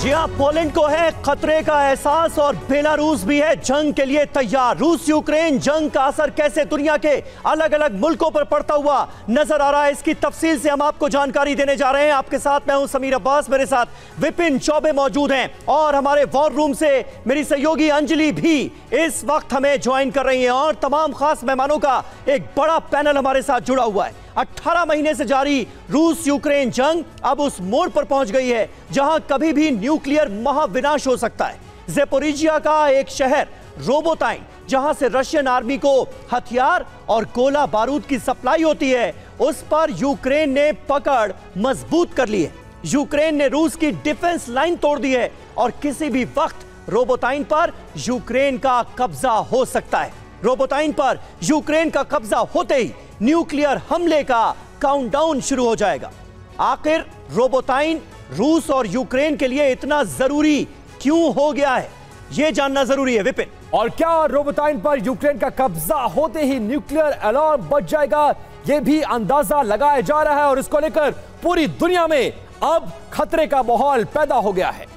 जी हाँ, पोलैंड को है खतरे का एहसास और बेलारूस भी है जंग के लिए तैयार। रूस यूक्रेन जंग का असर कैसे दुनिया के अलग अलग मुल्कों पर पड़ता हुआ नजर आ रहा है, इसकी तफसील से हम आपको जानकारी देने जा रहे हैं। आपके साथ मैं हूं समीर अब्बास, मेरे साथ विपिन चौबे मौजूद हैं और हमारे वॉर रूम से मेरी सहयोगी अंजलि भी इस वक्त हमें ज्वाइन कर रही हैं और तमाम खास मेहमानों का एक बड़ा पैनल हमारे साथ जुड़ा हुआ है। 18 महीने से जारी रूस यूक्रेन जंग अब उस मोड़ पर पहुंच गई है जहां कभी भी न्यूक्लियर महाविनाश हो सकता है। ज़ेपोरिजिया का एक शहर रोबोटाइन, जहां से रशियन आर्मी को हथियार और गोला बारूद की सप्लाई होती है, उस पर यूक्रेन ने पकड़ मजबूत कर ली है। यूक्रेन ने रूस की डिफेंस लाइन तोड़ दी है और किसी भी वक्त रोबोटाइन पर यूक्रेन का कब्जा हो सकता है। रोबोटाइन पर यूक्रेन का कब्जा होते ही न्यूक्लियर हमले का काउंटडाउन शुरू हो जाएगा। आखिर रोबोटाइन रूस और यूक्रेन के लिए इतना जरूरी क्यों हो गया है, यह जानना जरूरी है विपिन। और क्या रोबोटाइन पर यूक्रेन का कब्जा होते ही न्यूक्लियर अलार्म बज जाएगा, यह भी अंदाजा लगाया जा रहा है और इसको लेकर पूरी दुनिया में अब खतरे का माहौल पैदा हो गया है।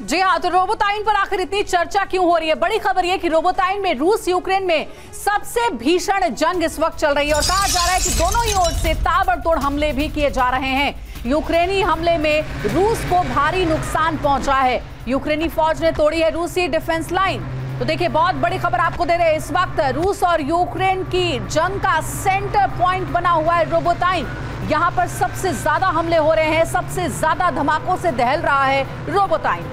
जी हाँ, तो रोबोटाइन पर आखिर इतनी चर्चा क्यों हो रही है? बड़ी खबर यह कि रोबोटाइन में रूस यूक्रेन में सबसे भीषण जंग इस वक्त चल रही है और कहा जा रहा है कि दोनों ही ओर से ताबड़तोड़ हमले भी किए जा रहे हैं। यूक्रेनी हमले में रूस को भारी नुकसान पहुंचा है। यूक्रेनी फौज ने तोड़ी है रूसी डिफेंस लाइन। तो देखिए, बहुत बड़ी खबर आपको दे रहे हैं। इस वक्त रूस और यूक्रेन की जंग का सेंटर पॉइंट बना हुआ है रोबोटाइन। यहां पर सबसे ज्यादा हमले हो रहे हैं, सबसे ज्यादा धमाकों से दहल रहा है रोबोटाइन।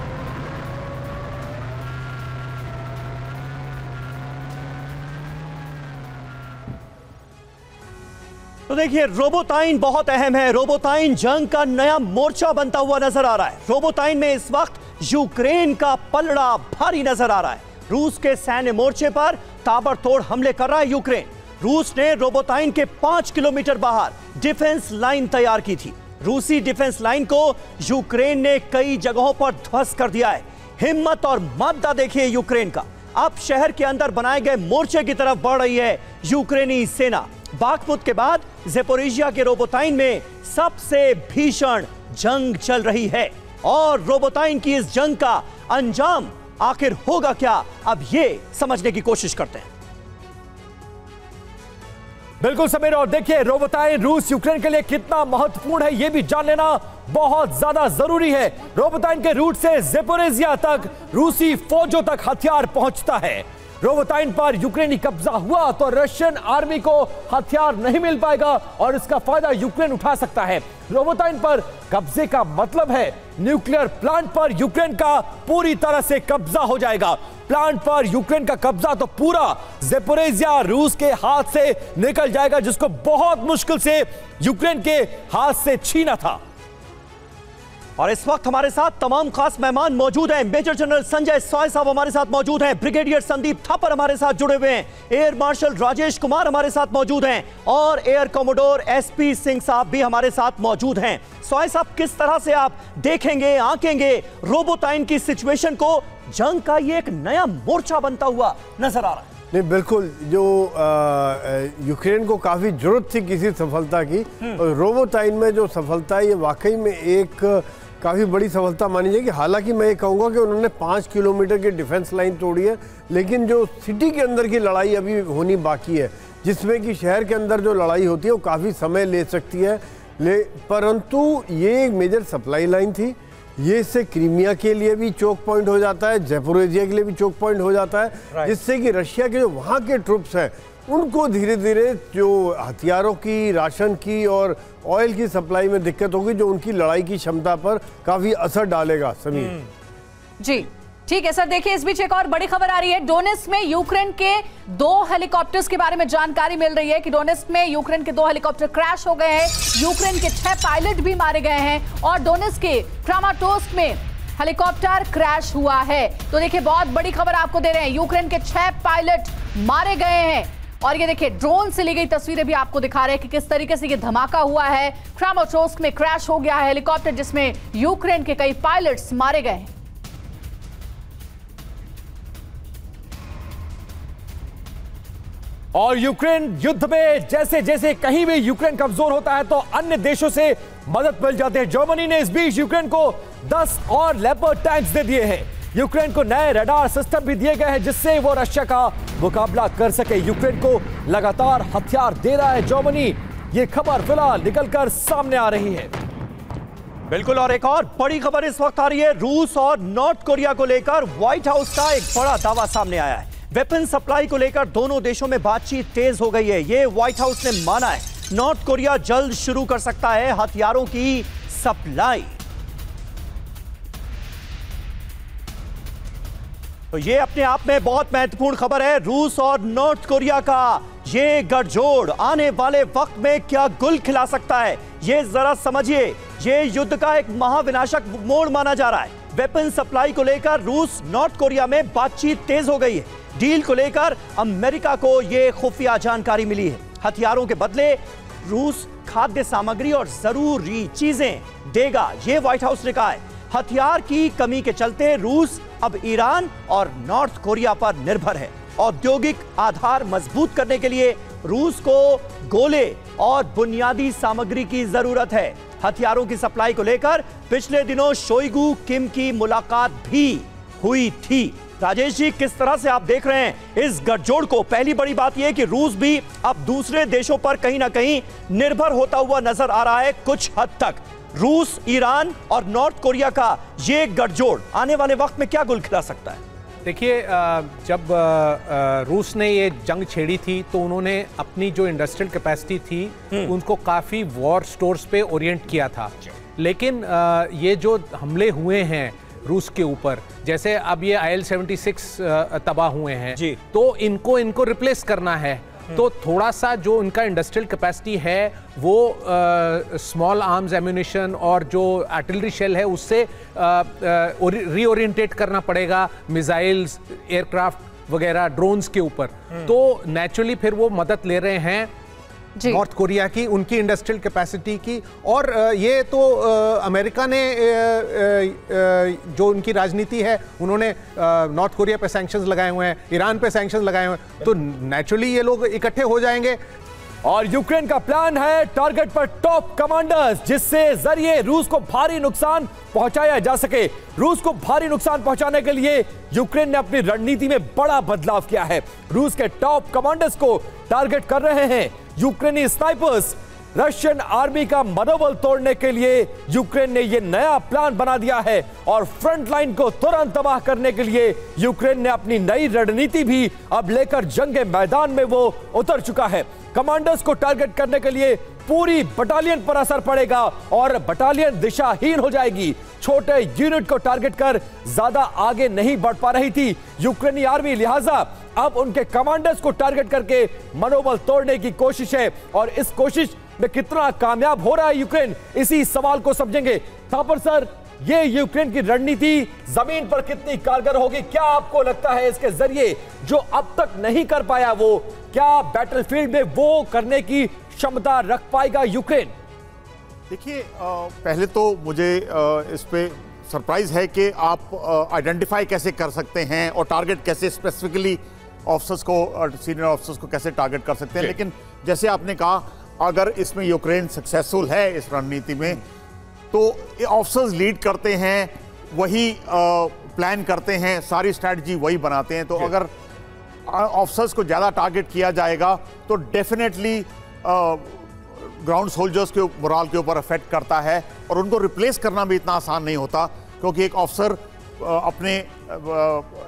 तो देखिए, रोबोटाइन बहुत अहम है। रोबोटाइन जंग का नया मोर्चा बनता हुआ नजर आ रहा है। रोबोटाइन में इस वक्त यूक्रेन का पलड़ा भारी नजर आ रहा है। रूस के सैन्य मोर्चे पर ताबड़तोड़ हमले कर रहा है यूक्रेन। रूस ने रोबोटाइन के 5 किलोमीटर बाहर डिफेंस लाइन तैयार की थी। रूसी डिफेंस लाइन को यूक्रेन ने कई जगहों पर ध्वस्त कर दिया है। हिम्मत और मादा देखिए यूक्रेन का। अब शहर के अंदर बनाए गए मोर्चे की तरफ बढ़ रही है यूक्रेनी सेना। बाखमुत के बाद ज़ेपोरिजिया के रोबोटाइन में सबसे भीषण जंग चल रही है और रोबोटाइन की इस जंग का अंजाम आखिर होगा क्या, अब ये समझने की कोशिश करते हैं। बिल्कुल समीर, और देखिए रोबोटाइन रूस यूक्रेन के लिए कितना महत्वपूर्ण है यह भी जान लेना बहुत ज्यादा जरूरी है। रोबोटाइन के रूट से ज़ेपोरिजिया तक रूसी फौजों तक हथियार पहुंचता है। रोबोटाइन पर यूक्रेनी कब्जा हुआ तो रशियन आर्मी को हथियार नहीं मिल पाएगा और इसका फायदा यूक्रेन उठा सकता है। रोबोटाइन पर कब्जे का मतलब है न्यूक्लियर प्लांट पर यूक्रेन का पूरी तरह से कब्जा हो जाएगा। प्लांट पर यूक्रेन का कब्जा तो पूरा ज़ेपोरिजिया रूस के हाथ से निकल जाएगा, जिसको बहुत मुश्किल से यूक्रेन के हाथ से छीना था। और इस वक्त हमारे साथ तमाम खास मेहमान मौजूद हैं। मेजर जनरल संजय सॉय साहब हमारे साथ मौजूद हैं, ब्रिगेडियर संदीप थापर हमारे साथ जुड़े हुए हैं, एयर मार्शल राजेश कुमार हमारे साथ मौजूद हैं और एयर कमोडोर एसपी सिंह साहब भी हमारे साथ मौजूद हैं। सॉय साहब, किस तरह से आप देखेंगे, आंकेंगे रोबोटाइन की सिचुएशन को? जंग का ये एक नया मोर्चा बनता हुआ नजर आ रहा है। नहीं, बिल्कुल, जो यूक्रेन को काफ़ी जरूरत थी किसी सफलता की, और रोबोटाइन में जो सफलता है ये वाकई में एक काफ़ी बड़ी सफलता मानी जाएगी। हालांकि मैं ये कहूँगा कि उन्होंने 5 किलोमीटर की डिफेंस लाइन तोड़ी है, लेकिन जो सिटी के अंदर की लड़ाई अभी होनी बाकी है, जिसमें कि शहर के अंदर जो लड़ाई होती है वो काफ़ी समय ले सकती है। परंतु ये एक मेजर सप्लाई लाइन थी। ये इससे क्रीमिया के लिए भी चोक पॉइंट हो जाता है, ज़ेपोरिजिया के लिए भी चोक पॉइंट हो जाता है, जिससे कि रशिया के जो वहाँ के ट्रुप्स हैं उनको धीरे धीरे जो हथियारों की, राशन की और ऑयल की सप्लाई में दिक्कत होगी, जो उनकी लड़ाई की क्षमता पर काफ़ी असर डालेगा। समीर जी ठीक है सर। देखिए, इस बीच एक और बड़ी खबर आ रही है। डोनेट्स्क में यूक्रेन के 2 हेलीकॉप्टर्स के बारे में जानकारी मिल रही है कि डोनेट्स्क में यूक्रेन के 2 हेलीकॉप्टर क्रैश हो गए हैं। यूक्रेन के 6 पायलट भी मारे गए हैं और डोनेट्स्क के क्रामाटोर्स्क में हेलीकॉप्टर क्रैश हुआ है। तो देखिए, बहुत बड़ी खबर आपको दे रहे हैं। यूक्रेन के 6 पायलट मारे गए हैं और ये देखिए, ड्रोन से ली गई तस्वीरें भी आपको दिखा रहे हैं कि किस तरीके से ये धमाका हुआ है। क्रामाटोर्स्क में क्रैश हो गया है हेलीकॉप्टर, जिसमें यूक्रेन के कई पायलट्स मारे गए हैं। और यूक्रेन युद्ध में जैसे जैसे कहीं भी यूक्रेन कमजोर होता है तो अन्य देशों से मदद मिल जाती है। जर्मनी ने इस बीच यूक्रेन को 10 और लेपर्ड टैंक्स दे दिए हैं। यूक्रेन को नए रडार सिस्टम भी दिए गए हैं जिससे वो रशिया का मुकाबला कर सके। यूक्रेन को लगातार हथियार दे रहा है जर्मनी। ये खबर फिलहाल निकलकर सामने आ रही है। बिल्कुल, और एक और बड़ी खबर इस वक्त आ रही है। रूस और नॉर्थ कोरिया को लेकर व्हाइट हाउस का एक बड़ा दावा सामने आया है। वेपन सप्लाई को लेकर दोनों देशों में बातचीत तेज हो गई है, ये व्हाइट हाउस ने माना है। नॉर्थ कोरिया जल्द शुरू कर सकता है हथियारों की सप्लाई। तो ये अपने आप में बहुत महत्वपूर्ण खबर है। रूस और नॉर्थ कोरिया का ये गठजोड़ आने वाले वक्त में क्या गुल खिला सकता है, ये जरा समझिए। ये युद्ध का एक महाविनाशक मोड़ माना जा रहा है। वेपन सप्लाई को लेकर रूस नॉर्थ कोरिया में बातचीत तेज हो गई है। डील को लेकर अमेरिका को यह खुफिया जानकारी मिली है। हथियारों के बदले रूस खाद्य सामग्री और जरूरी चीजें देगा, यह व्हाइट हाउस ने कहा है। हथियार की कमी के चलते रूस अब ईरान और नॉर्थ कोरिया पर निर्भर है। औद्योगिक आधार मजबूत करने के लिए रूस को गोले और बुनियादी सामग्री की जरूरत है। हथियारों की सप्लाई को लेकर पिछले दिनों शोइगु किम की मुलाकात भी हुई थी। राजेश जी, किस तरह से आप देख रहे हैं इस गठजोड़ को? पहली बड़ी बात यह कि रूस भी अब दूसरे देशों पर कहीं ना कहीं निर्भर होता हुआ नजर आ रहा है कुछ हद तक। रूस, ईरान और नॉर्थ कोरिया का ये गठजोड़ आने वाले वक्त में क्या गुल खिला सकता है? देखिए, जब रूस ने ये जंग छेड़ी थी तो उन्होंने अपनी जो इंडस्ट्रियल कैपेसिटी थी उनको काफ़ी वॉर स्टोर्स पे ओरिएंट किया था। लेकिन ये जो हमले हुए हैं रूस के ऊपर, जैसे अब ये IL-76 तबाह हुए हैं, तो इनको रिप्लेस करना है। तो थोड़ा सा जो उनका इंडस्ट्रियल कैपेसिटी है वो स्मॉल आर्म्स एम्यूनिशन और जो आर्टिलरी शेल है उससे रीओरिएंटेट करना पड़ेगा, मिसाइल्स, एयरक्राफ्ट वगैरह, ड्रोन्स के ऊपर। तो नेचुरली फिर वो मदद ले रहे हैं नॉर्थ कोरिया की, उनकी इंडस्ट्रियल कैपेसिटी की। और ये तो अमेरिका ने जो उनकी राजनीति है, उन्होंने नॉर्थ कोरिया पे सैंक्शंस लगाए हुए हैं, ईरान पे सैंक्शंस लगाए हुए हैं, तो नेचुरली ये लोग इकट्ठे हो जाएंगे। और यूक्रेन का प्लान है टारगेट पर टॉप कमांडर्स, जिससे जरिए रूस को भारी नुकसान पहुंचाया जा सके। रूस को भारी नुकसान पहुंचाने के लिए यूक्रेन ने अपनी रणनीति में बड़ा बदलाव किया है। रूस के टॉप कमांडर्स को टारगेट कर रहे हैं यूक्रेनी स्नाइपर्स। रशियन आर्मी का मनोबल तोड़ने के लिए यूक्रेन ने यह नया प्लान बना दिया है और फ्रंट लाइन को तुरंत तबाह करने के लिए यूक्रेन ने अपनी नई रणनीति भी अब लेकर जंग मैदान में वो उतर चुका है। कमांडर्स को टारगेट करने के लिए पूरी बटालियन पर असर पड़ेगा और बटालियन दिशाहीन हो जाएगी। छोटे यूनिट को टारगेट कर ज्यादा आगे नहीं बढ़ पा रही थी यूक्रेनी आर्मी, लिहाजा अब उनके कमांडर्स को टारगेट करके मनोबल तोड़ने की कोशिश है। और इस कोशिश में कितना कामयाब हो रहा है यूक्रेन, इसी सवाल को समझेंगे। थापर सर, ये यूक्रेन की रणनीति जमीन पर कितनी कारगर होगी? क्या आपको लगता है इसके जरिए जो अब तक नहीं कर पाया वो क्या बैटलफील्ड में वो करने की क्षमता रख पाएगा यूक्रेन? देखिए, पहले तो मुझे इस पे सरप्राइज है कि आप आइडेंटिफाई कैसे कर सकते हैं और टारगेट कैसे स्पेसिफिकली ऑफिसर्स को, सीनियर ऑफिसर्स को कैसे टारगेट कर सकते हैं। लेकिन जैसे आपने कहा, अगर इसमें यूक्रेन सक्सेसफुल है इस रणनीति में, तो ऑफिसर्स लीड करते हैं, वही प्लान करते हैं, सारी स्ट्रैटेजी वही बनाते हैं। तो अगर ऑफिसर्स को ज़्यादा टारगेट किया जाएगा तो डेफिनेटली ग्राउंड सोल्जर्स के मोराल के ऊपर इफेक्ट करता है और उनको रिप्लेस करना भी इतना आसान नहीं होता, क्योंकि एक ऑफिसर अपने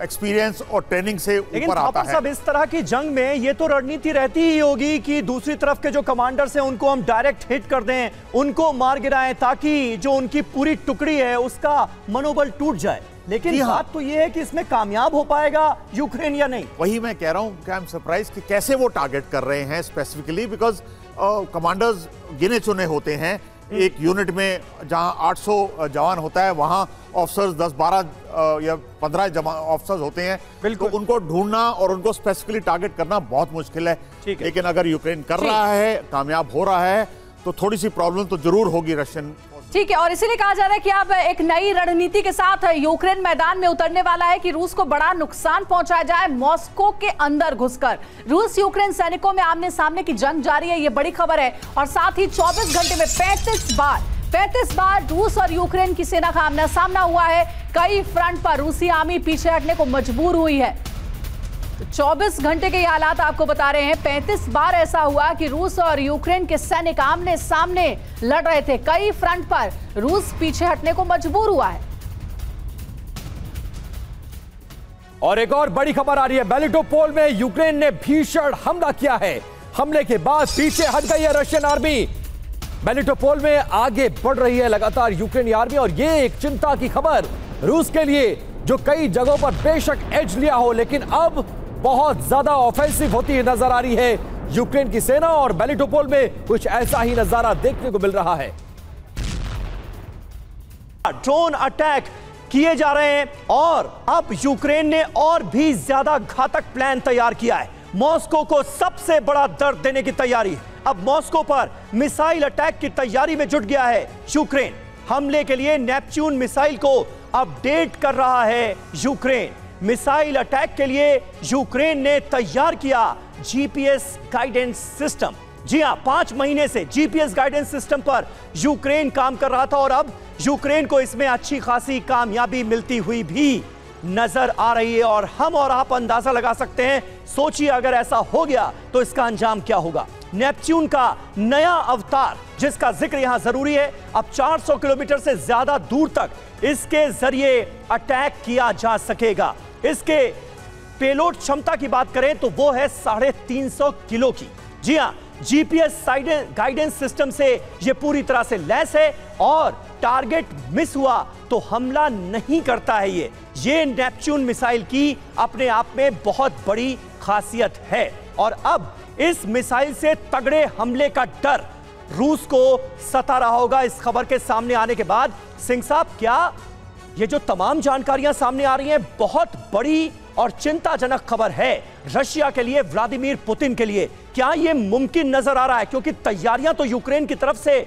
एक्सपीरियंस और ट्रेनिंग से ऊपर आता है। सब इस तरह की जंग में ये तो रणनीति रहती ही होगी कि दूसरी तरफ के जो कमांडर्स हैं उनको हम डायरेक्ट हिट कर दें, उनको मार गिराएं, ताकि जो उनकी पूरी टुकड़ी है उसका मनोबल टूट जाए। लेकिन बात तो ये है कि इसमें कामयाब हो पाएगा यूक्रेन या नहीं। वही मैं कह रहा हूं कि आई एम सरप्राइज कि कैसे वो टारगेट कर रहे हैं स्पेसिफिकली, बिकॉज कमांडर्स गिने चुने होते हैं। एक यूनिट में जहां 800 जवान होता है, वहां ऑफिसर्स 10-12 या 15 ऑफिसर्स होते हैं। तो उनको ढूंढना और उनको स्पेसिफिकली टारगेट करना बहुत मुश्किल है। लेकिन अगर यूक्रेन कर रहा है, कामयाब हो रहा है, तो थोड़ी सी प्रॉब्लम तो जरूर होगी रशियन। ठीक है, और इसीलिए कहा जा रहा है कि अब एक नई रणनीति के साथ यूक्रेन मैदान में उतरने वाला है कि रूस को बड़ा नुकसान पहुंचाया जाए मॉस्को के अंदर घुसकर। रूस यूक्रेन सैनिकों में आमने सामने की जंग जारी है, ये बड़ी खबर है। और साथ ही 24 घंटे में 35 बार 35 बार रूस और यूक्रेन की सेना का आमना सामना हुआ है। कई फ्रंट पर रूसी आर्मी पीछे हटने को मजबूर हुई है। 24 घंटे के ये हालात आपको बता रहे हैं। 35 बार ऐसा हुआ कि रूस और यूक्रेन के सैनिक आमने सामने लड़ रहे थे। कई फ्रंट पर रूस पीछे हटने को मजबूर हुआ है। और एक और बड़ी खबर आ रही है, मेलिटोपोल में यूक्रेन ने भीषण हमला किया है। हमले के बाद पीछे हट गई है रशियन आर्मी। मेलिटोपोल में आगे बढ़ रही है लगातार यूक्रेनी आर्मी, और यह एक चिंता की खबर रूस के लिए, जो कई जगहों पर बेशक एज लिया हो, लेकिन अब बहुत ज्यादा ऑफेंसिव होती हुई नजर आ रही है यूक्रेन की सेना। और मेलिटोपोल में कुछ ऐसा ही नजारा देखने को मिल रहा है। ड्रोन अटैक किए जा रहे हैं और अब यूक्रेन ने और भी ज्यादा घातक प्लान तैयार किया है। मॉस्को को सबसे बड़ा दर्द देने की तैयारी। अब मॉस्को पर मिसाइल अटैक की तैयारी में जुट गया है यूक्रेन। हमले के लिए नेपच्यून मिसाइल को अपडेट कर रहा है यूक्रेन। मिसाइल अटैक के लिए यूक्रेन ने तैयार किया जीपीएस गाइडेंस सिस्टम। जी हां, 5 महीने से जीपीएस गाइडेंस सिस्टम पर यूक्रेन काम कर रहा था और अब यूक्रेन को इसमें अच्छी खासी कामयाबी मिलती हुई भी नजर आ रही है। और हम और आप अंदाजा लगा सकते हैं, सोचिए अगर ऐसा हो गया तो इसका अंजाम क्या होगा। नेपच्यून का नया अवतार, जिसका जिक्र यहां जरूरी है, अब 400 किलोमीटर से ज्यादा दूर तक इसके जरिए अटैक किया जा सकेगा। इसके पेलोड क्षमता की बात करें तो वो है 350 किलो की। जी हां, जीपीएस गाइडेंस सिस्टम से यह पूरी तरह से लैस है और टारगेट मिस हुआ तो हमला नहीं करता है। ये नेपच्यून मिसाइल की अपने आप में बहुत बड़ी खासियत है। और अब इस मिसाइल से तगड़े हमले का डर रूस को सता रहा होगा इस खबर के सामने आने के बाद। सिंह साहब, क्या ये जो तमाम जानकारियां सामने आ रही हैं बहुत बड़ी और चिंताजनक खबर है रशिया के लिए, व्लादिमीर पुतिन के लिए? क्या यह मुमकिन नजर आ रहा है? क्योंकि तैयारियां तो यूक्रेन की तरफ से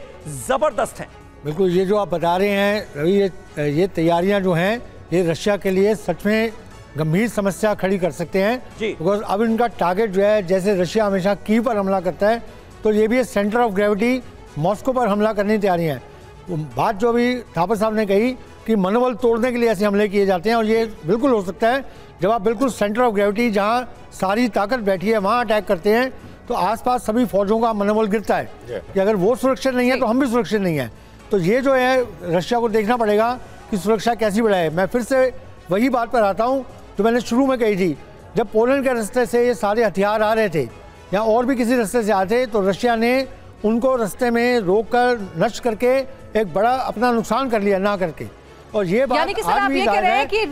जबरदस्त हैं। बिल्कुल, ये जो आप बता रहे हैं रवि, ये तैयारियां जो हैं ये रशिया के लिए सच में गंभीर समस्या खड़ी कर सकते हैं। बिकॉज अब इनका टारगेट जो है, जैसे रशिया हमेशा कीव पर हमला करता है, तो ये भी सेंटर ऑफ ग्रेविटी मॉस्को पर हमला करने की तैयारी है। बात जो अभी थापर साहब ने कही कि मनोबल तोड़ने के लिए ऐसे हमले किए जाते हैं, और ये बिल्कुल हो सकता है जब आप बिल्कुल सेंटर ऑफ ग्रेविटी जहाँ सारी ताकत बैठी है वहाँ अटैक करते हैं तो आसपास सभी फौजों का मनोबल गिरता है कि अगर वो सुरक्षित नहीं है तो हम भी सुरक्षित नहीं हैं। तो ये जो है रशिया को देखना पड़ेगा कि सुरक्षा कैसी बढ़ाए। मैं फिर से वही बात पर आता हूँ जो मैंने शुरू में कही थी, जब पोलैंड के रास्ते से ये सारे हथियार आ रहे थे या और भी किसी रास्ते से आते तो रशिया ने उनको रास्ते में रोक कर नष्ट करके एक बड़ा अपना नुकसान कर लिया ना करके। और ये बात यानी कि सर आप ये कह रहे हैं कि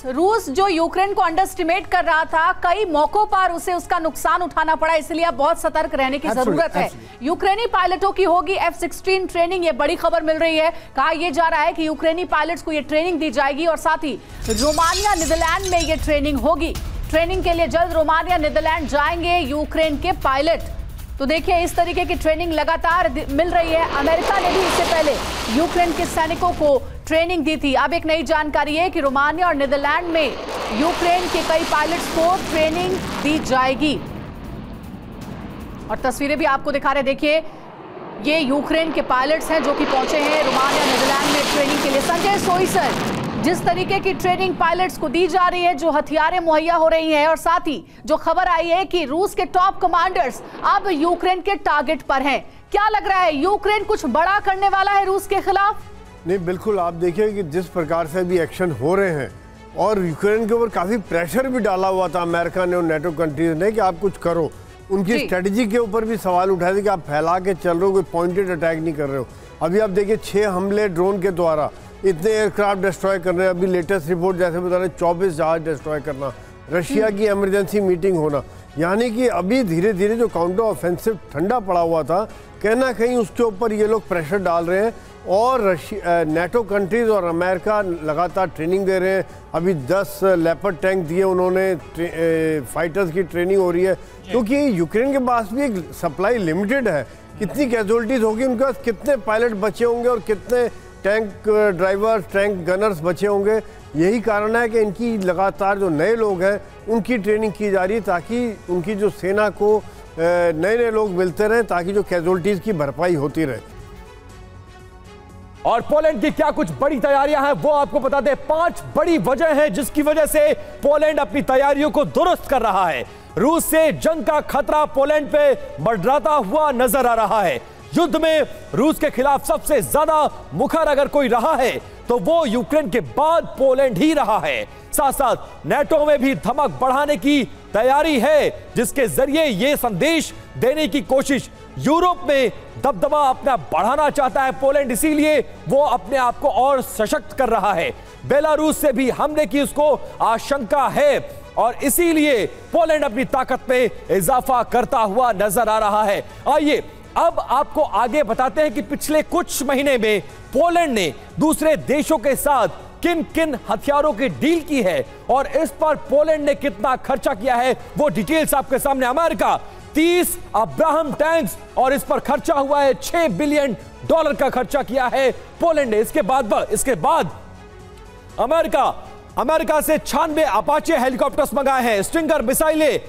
रूस जो यूक्रेन को अंडरएस्टिमेट कर रहा था, कई मौकों पर उसे उसका नुकसान उठाना पड़ा, इसलिए अब बहुत सतर्क रहने की जरूरत है। यूक्रेनी पायलटों की होगी F-16 ट्रेनिंग, ये बड़ी खबर मिल रही है। कहा यह जा रहा है कि यूक्रेनी पायलट्स को ये ट्रेनिंग दी जाएगी और साथ ही रोमानिया नीदरलैंड में ये ट्रेनिंग होगी। ट्रेनिंग के लिए जल्द रोमानिया नीदरलैंड जाएंगे यूक्रेन के पायलट। तो देखिए इस तरीके की ट्रेनिंग लगातार मिल रही है। अमेरिका ने भी इससे पहले यूक्रेन के सैनिकों को ट्रेनिंग दी थी। अब एक नई जानकारी है कि रोमानिया और नीदरलैंड में यूक्रेन के कई पायलट्स को ट्रेनिंग दी जाएगी। और तस्वीरें भी आपको दिखा रहे, देखिए ये यूक्रेन के पायलट्स हैं जो कि पहुंचे हैं रोमानिया नीदरलैंड में ट्रेनिंग के लिए। संजय सोई सर, जिस तरीके की ट्रेनिंग पायलट्स को दी जा रही है, जो हथियारें मुहैया हो रही हैं और साथ ही जो खबर आई है कि रूस के टॉप कमांडर्स अब यूक्रेन के टारगेट पर हैं, क्या लग रहा है यूक्रेन कुछ बड़ा करने वाला है रूस के खिलाफ? नहीं, बिल्कुल। आप देखिए कि जिस प्रकार से भी एक्शन हो रहे हैं और यूक्रेन के ऊपर काफ़ी प्रेशर भी डाला हुआ था अमेरिका ने और नेटो कंट्रीज ने कि आप कुछ करो। उनकी स्ट्रेटजी के ऊपर भी सवाल उठाए थे कि आप फैला के चल रहे हो, कोई पॉइंटेड अटैक नहीं कर रहे हो। अभी आप देखिए 6 हमले ड्रोन के द्वारा, इतने एयरक्राफ्ट डिस्ट्रॉय कर रहे हैं। अभी लेटेस्ट रिपोर्ट जैसे बता रहे 24 जहाज डिस्ट्रॉय करना, रशिया की इमरजेंसी मीटिंग होना, यानी कि अभी धीरे धीरे जो काउंटर ऑफेंसिव ठंडा पड़ा हुआ था, कहीं ना कहीं उसके ऊपर ये लोग प्रेशर डाल रहे हैं। और नेटो कंट्रीज और अमेरिका लगातार ट्रेनिंग दे रहे हैं। अभी 10 लेपर्ड टैंक दिए उन्होंने, फाइटर्स की ट्रेनिंग हो रही है, क्योंकि यूक्रेन के पास भी एक सप्लाई लिमिटेड है। कितनी कैजुअलिटीज होगी, उनके पास कितने पायलट बचे होंगे और कितने टैंक ड्राइवर, टैंक गनर्स बचे होंगे। यही कारण है कि इनकी लगातार जो नए लोग हैं उनकी ट्रेनिंग की जा रही है, ताकि उनकी जो सेना को नए नए लोग मिलते रहें, ताकि जो कैजुअलिटीज़ की भरपाई होती रहे। और पोलैंड की क्या कुछ बड़ी तैयारियां हैं वो आपको बता दें। 5 बड़ी वजह हैं जिसकी वजह से पोलैंड अपनी तैयारियों को दुरुस्त कर रहा है। रूस से जंग का खतरा पोलैंड पे बढ़ता हुआ नजर आ रहा है। युद्ध में रूस के खिलाफ सबसे ज्यादा मुखर अगर कोई रहा है तो वो यूक्रेन के बाद पोलैंड ही रहा है। साथ साथ नेटो में भी धमक बढ़ाने की तैयारी है, जिसके जरिए यह संदेश देने की कोशिश यूरोप में दबदबा अपना बढ़ाना चाहता है पोलैंड, इसीलिए वो अपने आप को और सशक्त कर रहा है। बेलारूस से भी हमले की उसको आशंका है और इसीलिए पोलैंड अपनी ताकत में इजाफा करता हुआ नजर आ रहा है। आइए अब आपको आगे बताते हैं कि पिछले कुछ महीने में पोलैंड ने दूसरे देशों के साथ किन किन हथियारों की डील की है और इस पर पोलैंड ने कितना खर्चा किया है, वो डिटेल्स आपके सामने। अमेरिका 30 अब्राहम टैंक्स और इस पर खर्चा हुआ है $6 बिलियन का खर्चा किया है पोलैंड ने। इसके बाद अमेरिका से 96 अपाचे हेलीकॉप्टर्स मंगाए हैं, स्टिंगर मिसाइलें,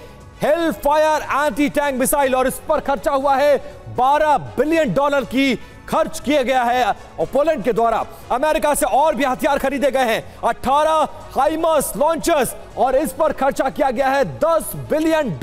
hello fire anti tank missile और इस पर खर्चा हुआ है $12 बिलियन की खर्च किया गया है और पोलैंड के द्वारा। अमेरिका से और भी हथियार खरीदे गए हैं, 18 हाइमर्स लॉन्चर्स और इस पर खर्चा किया गया है $10 बिलियन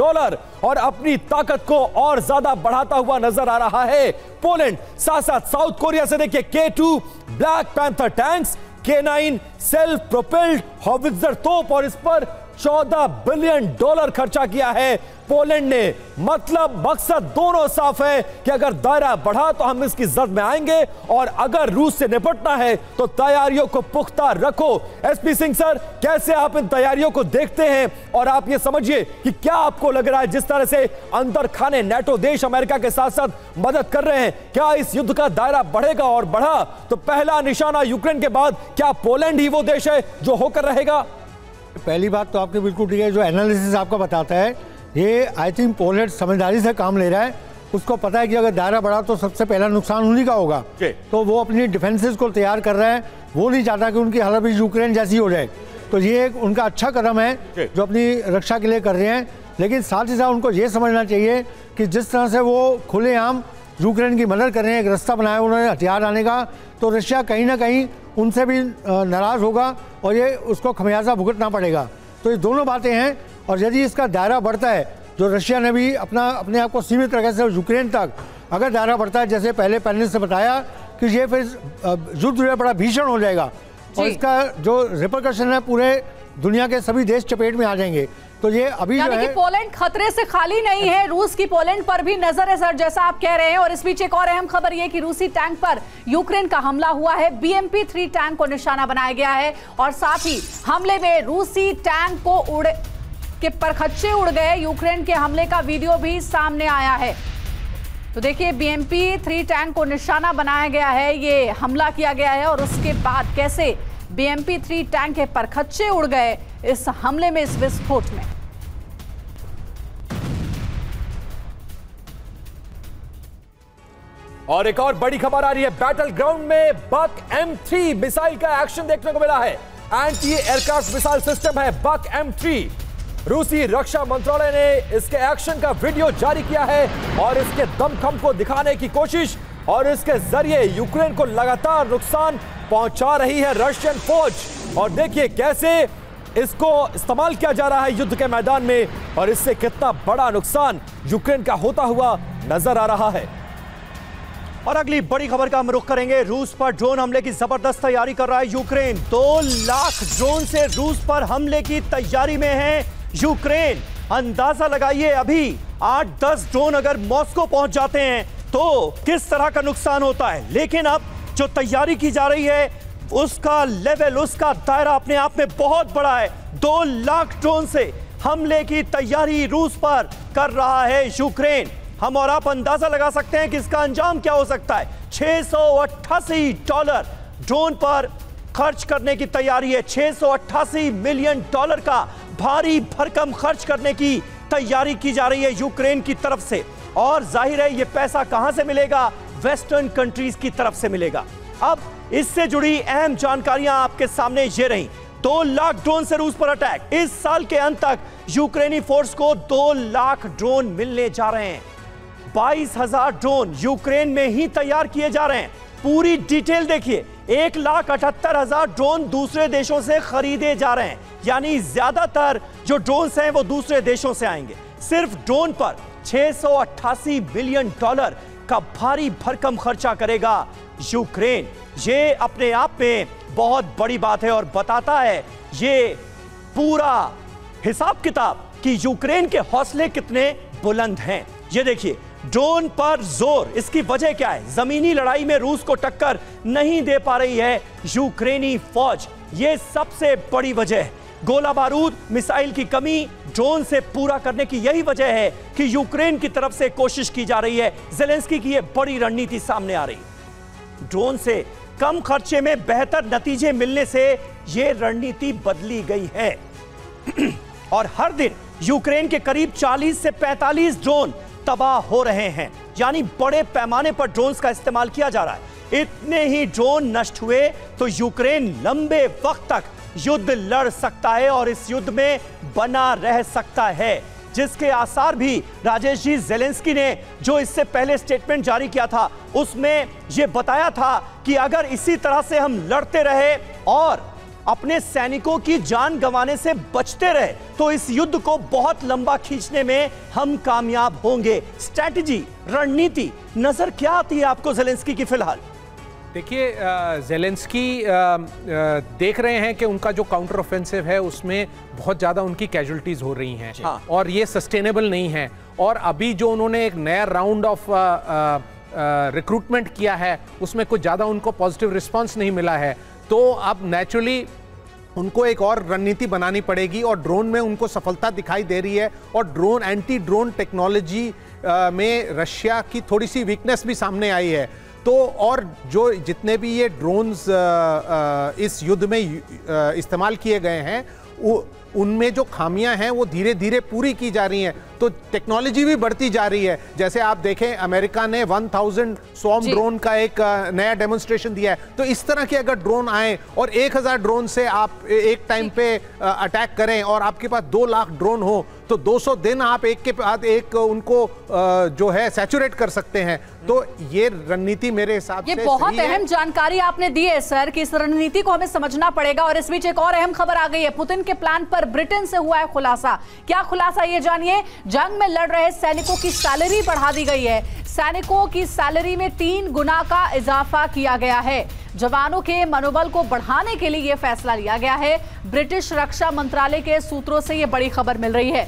और अपनी ताकत को और ज्यादा बढ़ाता हुआ नजर आ रहा है पोलैंड। साथ साथ साउथ कोरिया से देखिए K2 black panther tanks, K9 self propelled howitzer तोप और इस पर $14 बिलियन खर्चा किया है पोलैंड ने। मतलब मकसद दोनों साफ है कि अगर दायरा बढ़ा तो हम इसकी जद में आएंगे और अगर रूस से निपटना है तो तैयारियों को पुख्ता रखो। एसपी सिंह सर, कैसे आप इन तैयारियों को देखते हैं और आप ये समझिए कि क्या आपको लग रहा है जिस तरह से अंदर खाने नेटो देश अमेरिका के साथ साथ मदद कर रहे हैं, क्या इस युद्ध का दायरा बढ़ेगा और बढ़ा तो पहला निशाना यूक्रेन के बाद क्या पोलैंड ही वो देश है जो होकर रहेगा? पहली बात तो आपके बिल्कुल ठीक है, जो एनालिसिस आपका बताता है ये आई थिंक पोलैंड समझदारी से काम ले रहा है। उसको पता है कि अगर दायरा बढ़ा तो सबसे पहला नुकसान उन्हीं का होगा, तो वो अपनी डिफेंसेस को तैयार कर रहा है। वो नहीं चाहता कि उनकी हालत भी यूक्रेन जैसी हो जाए, तो ये एक उनका अच्छा कदम है जो अपनी रक्षा के लिए कर रहे हैं। लेकिन साथ ही साथ उनको ये समझना चाहिए कि जिस तरह से वो खुलेआम यूक्रेन की मदद कर रहे हैं, एक रास्ता बनाया उन्होंने हथियार आने का, तो रशिया कहीं ना कहीं उनसे भी नाराज़ होगा और ये उसको खमियाजा भुगतना पड़ेगा। तो ये दोनों बातें हैं और यदि इसका दायरा बढ़ता है, जो रशिया ने भी अपने आप को सीमित रखा से यूक्रेन तक अगर दायरा बढ़ता है, जैसे पहले पैनलिस्ट ने बताया कि ये फिर युद्ध जो है बड़ा भीषण हो जाएगा और इसका जो रिपरकशन है पूरे दुनिया के सभी देश चपेट में आ जाएंगे। तो ये अभी जो है पोलैंड खतरे से खाली नहीं है, रूस की पोलैंड पर भी नजर है सर, जैसा आप कह रहे हैं। और इस बीच एक और अहम खबर ये कि रूसी टैंक पर यूक्रेन का हमला हुआ है, BMP-3 टैंक को निशाना बनाया गया है और साथ ही हमले में रूसी टैंक को के परखच्चे उड़ गए। यूक्रेन के हमले का वीडियो भी सामने आया है। तो देखिए BMP-3 टैंक को निशाना बनाया गया है, ये हमला किया गया है और उसके बाद कैसे BMP-3 टैंक के परखच्चे उड़ गए इस हमले में, इस विस्फोट में। और एक और बड़ी खबर आ रही है, बैटल ग्राउंड में बक M3 मिसाइल का एक्शन देखने को मिला है। एंटी एयरक्राफ्ट मिसाइल सिस्टम है बक M3। रूसी रक्षा मंत्रालय ने इसके एक्शन का वीडियो जारी किया है और इसके दमखम को दिखाने की कोशिश और इसके जरिए यूक्रेन को लगातार नुकसान पहुंचा रही है रशियन फौज। और देखिए कैसे इसको इस्तेमाल किया जा रहा है युद्ध के मैदान में और इससे कितना बड़ा नुकसान यूक्रेन का होता हुआ नजर आ रहा है। और अगली बड़ी खबर का हम रुख करेंगे, रूस पर ड्रोन हमले की जबरदस्त तैयारी कर रहा है यूक्रेन। 2 लाख ड्रोन से रूस पर हमले की तैयारी में है यूक्रेन। अंदाजा लगाइए अभी 8-10 ड्रोन अगर मॉस्को पहुंच जाते हैं तो किस तरह का नुकसान होता है। लेकिन अब जो तैयारी की जा रही है उसका लेवल, उसका दायरा अपने आप में बहुत बड़ा है। 2 लाख ड्रोन से हमले की तैयारी रूस पर कर रहा है यूक्रेन। हम और आप अंदाजा लगा सकते हैं कि इसका अंजाम क्या हो सकता है। $688 ड्रोन पर खर्च करने की तैयारी है। $688 मिलियन का भारी भरकम खर्च करने की तैयारी की जा रही है यूक्रेन की तरफ से। और जाहिर है ये पैसा कहां से मिलेगा, वेस्टर्न कंट्रीज की तरफ से मिलेगा। अब इससे जुड़ी अहम जानकारियां आपके सामने ये रही। 2 लाख ड्रोन से रूस पर अटैक। इस साल के अंत तक यूक्रेनी फोर्स को 2 लाख ड्रोन मिलने जा रहे हैं। 22,000 ड्रोन यूक्रेन में ही तैयार किए जा रहे हैं। पूरी डिटेल देखिए। 1,78,000 ड्रोन दूसरे देशों से खरीदे जा रहे हैं, यानी ज्यादातर जो ड्रोन्स हैं वो दूसरे देशों से आएंगे। सिर्फ ड्रोन पर $688 बिलियन का भारी भरकम खर्चा करेगा यूक्रेन। ये अपने आप में बहुत बड़ी बात है और बताता है ये पूरा हिसाब किताब कि यूक्रेन के हौसले कितने बुलंद हैं। ये देखिए, ड्रोन पर जोर, इसकी वजह क्या है? जमीनी लड़ाई में रूस को टक्कर नहीं दे पा रही है यूक्रेनी फौज, ये सबसे बड़ी वजह है। गोला बारूद, मिसाइल की कमी, ड्रोन से पूरा करने की यही वजह है कि यूक्रेन की तरफ से कोशिश की जा रही है। ज़ेलेंस्की की यह बड़ी रणनीति सामने आ रही है। ड्रोन से कम खर्चे में बेहतर नतीजे मिलने से यह रणनीति बदली गई है और हर दिन यूक्रेन के करीब 40 से 45 ड्रोन तबाह हो रहे हैं, यानी बड़े पैमाने पर ड्रोन्स का इस्तेमाल किया जा रहा है। इतने ही ड्रोन नष्ट हुए तो यूक्रेन लंबे वक्त तक युद्ध लड़ सकता है और इस युद्ध में बना रह सकता है, जिसके आसार भी राजेश जी ज़ेलेंस्की ने जो इससे पहले स्टेटमेंट जारी किया था उसमें यह बताया था कि अगर इसी तरह से हम लड़ते रहे और अपने सैनिकों की जान गंवाने से बचते रहे तो इस युद्ध को बहुत लंबा खींचने में हम कामयाब होंगे। स्ट्रैटेजी, रणनीति नजर क्या आती है आपको ज़ेलेंस्की की फिलहाल? देखिए, ज़ेलेंस्की देख रहे हैं कि उनका जो काउंटर ऑफेंसिव है उसमें बहुत ज़्यादा उनकी कैजुअल्टीज हो रही हैं और ये सस्टेनेबल नहीं है। और अभी जो उन्होंने एक नया राउंड ऑफ रिक्रूटमेंट किया है उसमें कुछ ज़्यादा उनको पॉजिटिव रिस्पॉन्स नहीं मिला है, तो अब नेचुरली उनको एक और रणनीति बनानी पड़ेगी और ड्रोन में उनको सफलता दिखाई दे रही है। और ड्रोन, एंटी ड्रोन टेक्नोलॉजी में रशिया की थोड़ी सी वीकनेस भी सामने आई है। तो और जो जितने भी ये ड्रोन्स इस युद्ध में इस्तेमाल किए गए हैं उनमें जो खामियां हैं वो धीरे धीरे पूरी की जा रही हैं, तो टेक्नोलॉजी भी बढ़ती जा रही है। जैसे आप देखें, अमेरिका ने 1000 स्वॉर्म ड्रोन का एक नया डेमोन्स्ट्रेशन दिया है। तो इस तरह के अगर ड्रोन आए और 1000 ड्रोन से आप एक टाइम पे अटैक करें और आपके पास 2 लाख ड्रोन हो तो 200 दिन आप एक के बाद एक उनको जो है सैचुरेट कर सकते हैं। तो ये रणनीति मेरे हिसाब से बहुत अहम जानकारी आपने दी है सर कि इस रणनीति को हमें समझना पड़ेगा। और इस बीच एक और अहम खबर आ गई है, पुतिन के प्लान पर ब्रिटेन से हुआ है खुलासा। क्या खुलासा, ये जानिए। जंग में लड़ रहे सैनिकों की सैलरी बढ़ा दी गई है। सैनिकों की सैलरी में 3 गुना का इजाफा किया गया है। जवानों के मनोबल को बढ़ाने के लिए यह फैसला लिया गया है। ब्रिटिश रक्षा मंत्रालय के सूत्रों से यह बड़ी खबर मिल रही है।